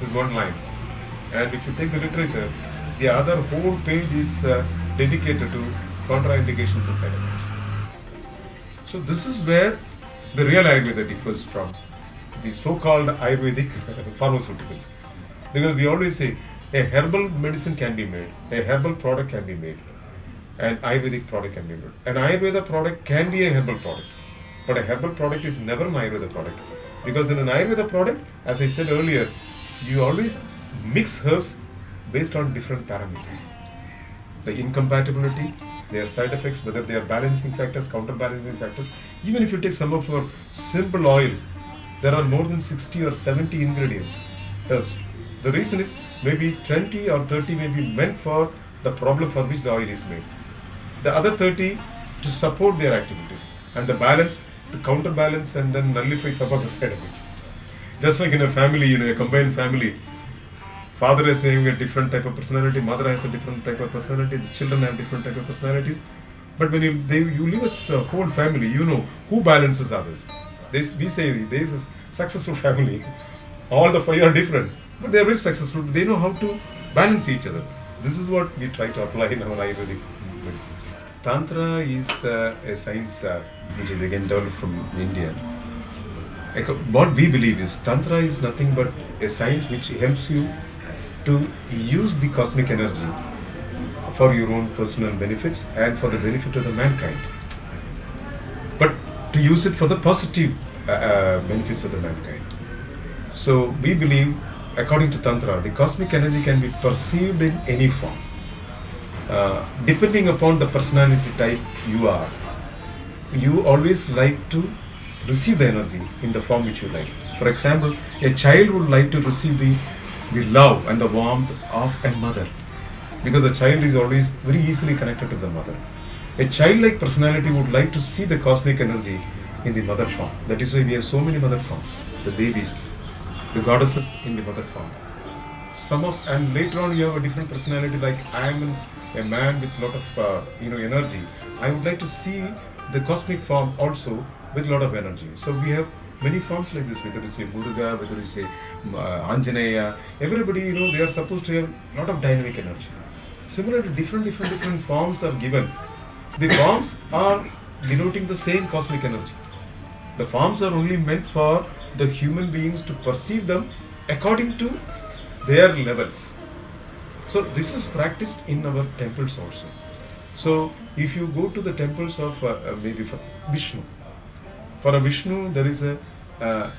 this one line. And if you take the literature, the other whole page is dedicated to contraindications and side effects. So this is where the real Ayurveda differs from the so-called Ayurvedic pharmaceuticals. Because we always say a herbal medicine can be made, a herbal product can be made, an Ayurvedic product can be made. An Ayurveda product can be a herbal product, but a herbal product is never an Ayurveda product. Because in an Ayurveda product, as I said earlier, you always mix herbs based on different parameters. The incompatibility, their side effects, whether they are balancing factors, counterbalancing factors. Even if you take some of your simple oil, there are more than 60 or 70 ingredients, herbs. The reason is maybe 20 or 30 may be meant for the problem for which the oil is made. The other 30 to support their activities, and the balance to counterbalance and then nullify some of the side effects. Just like in a family, a combined family, father is having a different type of personality, mother has a different type of personality, the children have different type of personalities. But when you live as a whole family, you know who balances others. We say there is a successful family. All the five are different, but they are very successful. They know how to balance each other. This is what we try to apply in our Ayurvedic medicines. Tantra is a science which is again developed from India. What we believe is Tantra is nothing but a science which helps you to use the cosmic energy for your own personal benefits and for the benefit of the mankind, but to use it for the positive benefits of the mankind. So we believe, according to Tantra, the cosmic energy can be perceived in any form, depending upon the personality type you are. You always like to receive the energy in the form which you like. For example, a child would like to receive the love and the warmth of a mother, because the child is always very easily connected to the mother. A childlike personality would like to see the cosmic energy in the mother form. That is why we have so many mother forms, the Devis, the goddesses in the mother form. And later on you have a different personality, like I am a man with lot of energy. I would like to see the cosmic form also with lot of energy. So we have many forms like this, whether you say Muruga, whether you say Anjaneya. Everybody, they are supposed to have a lot of dynamic energy. Similarly, different forms are given. The forms are denoting the same cosmic energy. The forms are only meant for the human beings to perceive them according to their levels. So this is practiced in our temples also. So if you go to the temples of maybe for Vishnu, for a Vishnu there is a the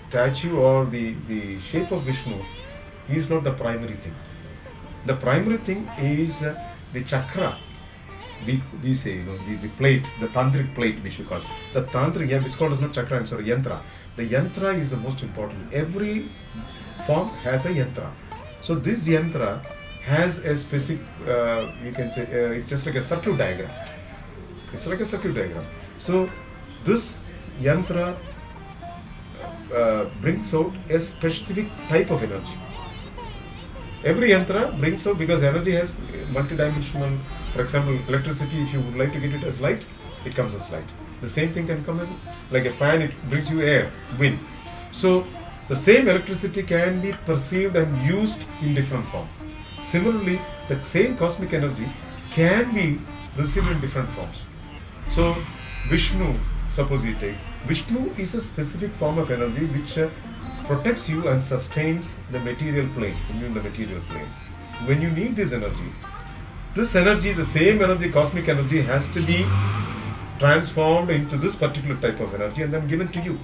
statue or the shape of Vishnu is not the primary thing. The primary thing is the chakra. We say, the plate, the tantric plate, which we call. The tantric, it's called as not chakra, I'm sorry, yantra. The yantra is the most important. Every form has a yantra. So this yantra has a specific, you can say, it's just like a circuit diagram. It's like a circuit diagram. So this yantra brings out a specific type of energy. Every yantra brings out, because energy has multidimensional. For example, electricity, if you would like to get it as light, it comes as light. The same thing can come in, like a fan, it brings you air, wind. So the same electricity can be perceived and used in different forms. Similarly, the same cosmic energy can be received in different forms. So Vishnu, suppose you take, Vishnu is a specific form of energy which protects you and sustains the material plane, in the material plane. When you need this energy, the same energy, cosmic energy, has to be transformed into this particular type of energy and then given to you.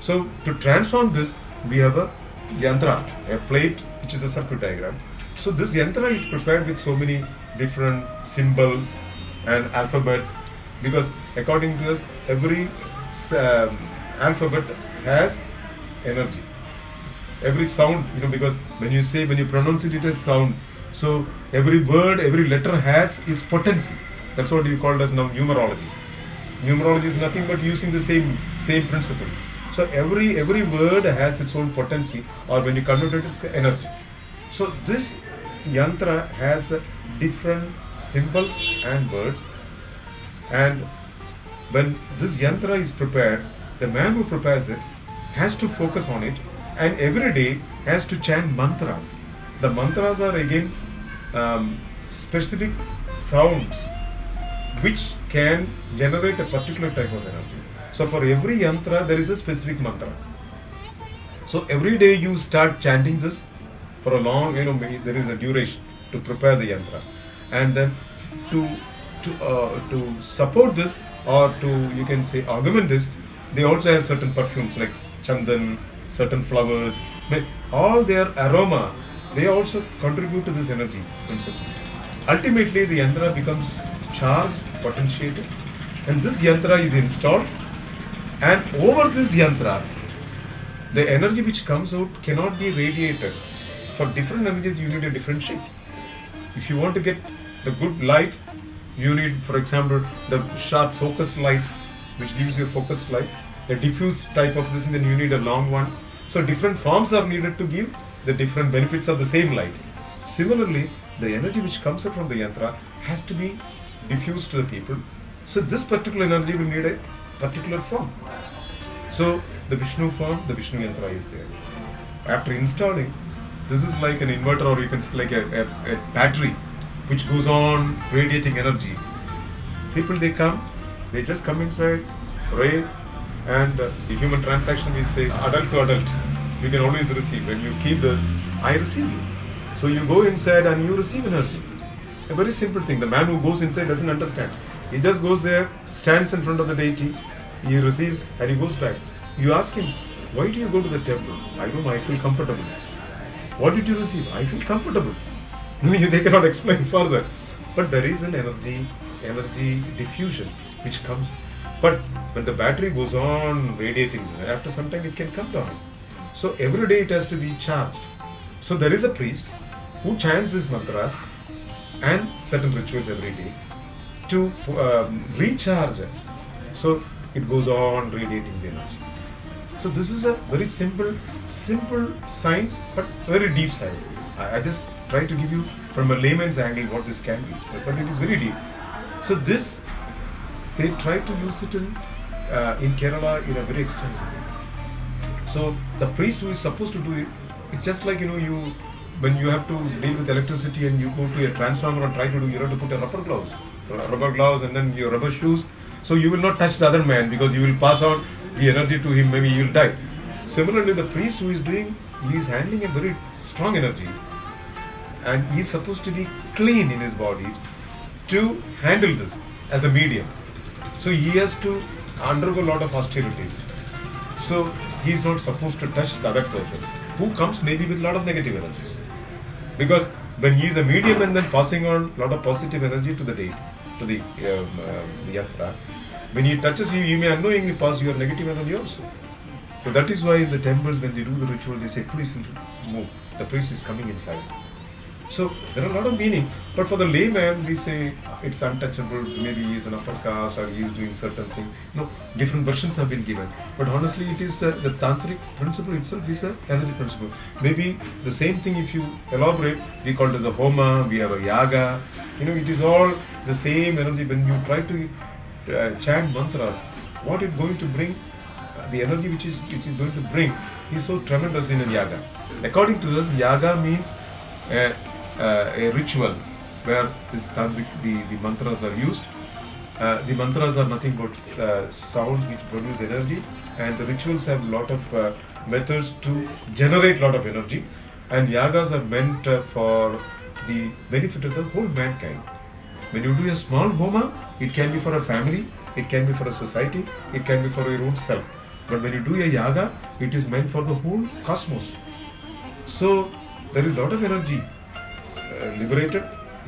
So to transform this, we have a yantra, a plate which is a circuit diagram. So this yantra is prepared with so many different symbols and alphabets, because according to us, every alphabet has energy. Every sound, because when you pronounce it, it has sound. So every word, every letter has its potency. That's what you call as now numerology. Numerology is nothing but using the same principle. So every word has its own potency, or when you convert it, it's energy. So this yantra has different symbols and words, and when this yantra is prepared, the man who prepares it has to focus on it and every day has to chant mantras. The mantras are again specific sounds which can generate a particular type of energy. So for every yantra there is a specific mantra. So every day you start chanting this for a long, maybe there is a duration to prepare the yantra, and then to support this, or to, you can say, augment this, they also have certain perfumes like chandan, certain flowers, but all their aroma, they also contribute to this energy principle. Ultimately the yantra becomes charged, potentiated, and this yantra is installed, and over this yantra the energy which comes out cannot be radiated. For different energies you need a different shape. If you want to get the good light, you need, for example, the sharp focused lights which gives you a focused light. A diffuse type of this, and then you need a long one. So different forms are needed to give the different benefits of the same light. Similarly, the energy which comes out from the yantra has to be diffused to the people. So this particular energy will need a particular form. So the Vishnu form, the Vishnu yantra is there. After installing, this is like an inverter, or you can say like a battery which goes on radiating energy. People, they just come inside, pray, and the human transaction, we say adult to adult, you can always receive. When you keep this, I receive you. So you go inside and you receive energy. A very simple thing. The man who goes inside doesn't understand. He just goes there, stands in front of the deity, he receives, and he goes back. You ask him, why do you go to the temple? I don't know, I feel comfortable. What did you receive? I feel comfortable. No, they cannot explain further. But there is an energy diffusion which comes. But when the battery goes on radiating, after some time it can come down. So every day it has to be charged. So there is a priest who chants these mantras and certain rituals every day to recharge it. So it goes on radiating the energy. So this is a very simple science, but very deep science. I just try to give you from a layman's angle what this can be, but it is very deep. So this, they try to use it in Kerala in a very extensive way. So the priest who is supposed to do it, it's just like, when you have to deal with electricity and you go to a transformer and try to do, you have to put a rubber gloves and then your rubber shoes. So you will not touch the other man because you will pass on the energy to him, maybe you will die. Similarly, the priest who is doing, he is handling a very strong energy, and he is supposed to be clean in his body to handle this as a medium. So he has to undergo a lot of austerities. So he is not supposed to touch the other person who comes maybe with a lot of negative energies. Because when he is a medium and then passing on a lot of positive energy to the deity, to the yantra, when he touches you, you may unknowingly pass your negative energy also. So that is why in the temples, when they do the ritual, they say, please move. The priest is coming inside. So there are a lot of meaning, but for the layman, we say it's untouchable. Maybe he is an upper caste or he is doing certain thing. No, different versions have been given. But honestly, it is the tantric principle itself is an energy principle. Maybe the same thing, if you elaborate, we call it as a homa, we have a yaga. It is all the same energy. When you try to chant mantras, what it's going to bring, the energy which is going to bring is so tremendous in a yaga. According to us, yaga means a ritual where this tantric, the mantras are used. The mantras are nothing but sounds which produce energy, and the rituals have a lot of methods to generate a lot of energy, and yagas are meant for the benefit of the whole mankind. When you do a small homa, it can be for a family, it can be for a society, it can be for your own self. But when you do a yaga, it is meant for the whole cosmos. So there is a lot of energy liberated,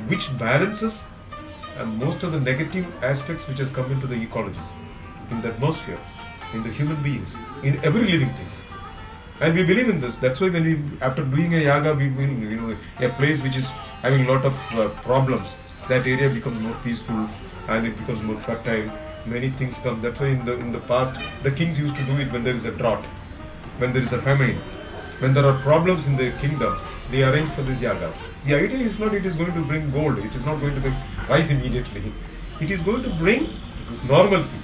which balances most of the negative aspects which has come into the ecology, in the atmosphere, in the human beings, in every living thing. And we believe in this. That's why when we, after doing a yaga, we will, a place which is having a lot of problems, that area becomes more peaceful and it becomes more fertile. Many things come. That's why in the past, the kings used to do it when there is a drought, when there is a famine, when there are problems in the kingdom, they arrange for these yagas. The idea is not it is going to bring gold, it is not going to rise immediately. It is going to bring normalcy.